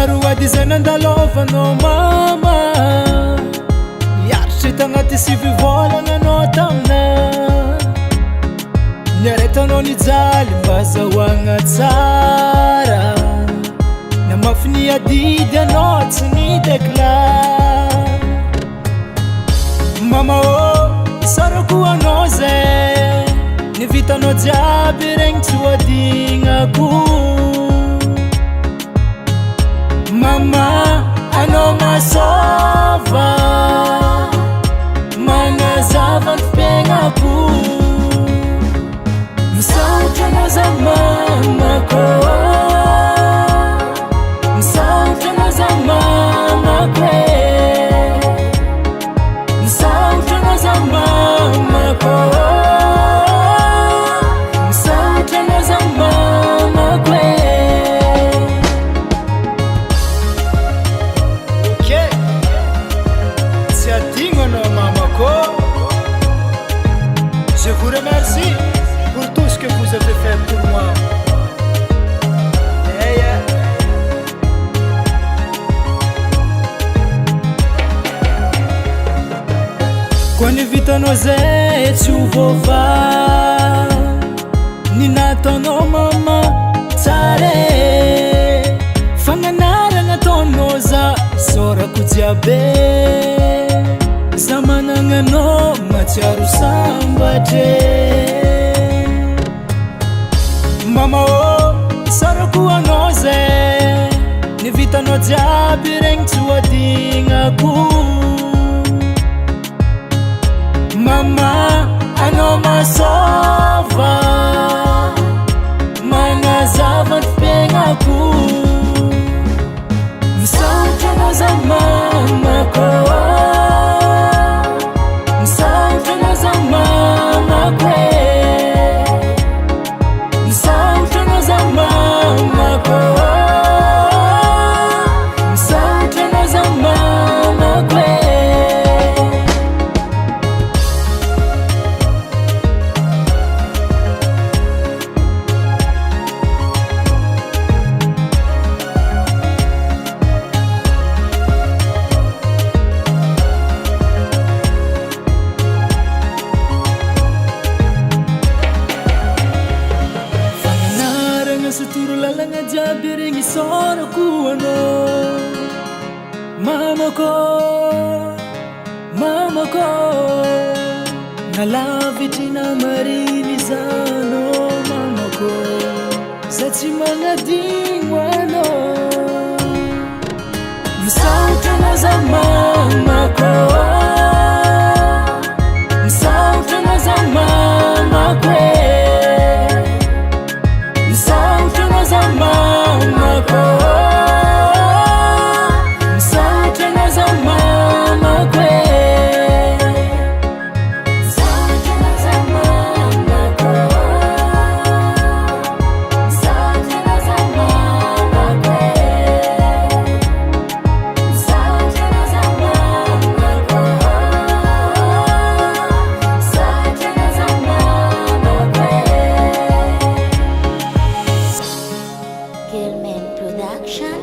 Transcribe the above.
aroady zay nandalovanao mama hiaritry tagnaty sivy volagna anao tamina niaretanao nijaly mba zahoagna tsara namafy niadidy anao tsy nidéclare mama ô sarako anao zay nivitanao jiaby regny tsy hoadignako mama anao masôva magnazava ny fiaignako misaotra anao za mamako misaotra anao za mamako misaotra anao za mamako misaotra anao za mamako Je vous remercie pour tout ce que vous avez fait pour moi. Yeah. Kwani vitanao zay tsy hovova ny nataonao mama tsara fagnanarana ataonao za sorako jiaby za managnagnao matsiaro sambatre mama ô sarako anao zay nivitanao jiaby regny tsy hoadignako mama anao masôva magnazava ny fiaignako misaotra anao za mamako misaotra anao za mamako misaotra anao za mamako misaotra anao za mamako satoro lalagna jiaby regny sorako anao mamako mamako nalavitry namariny zanao mamako za tsy magnadigno anao misaotra anao za mamako misaotra anao za mamako misaotra anao za mamako misaotra anao za mamako misaotra anao za mamako misaotra anao za mamako misaotra anao za mamako misaotra anao za mamako Gilman Production.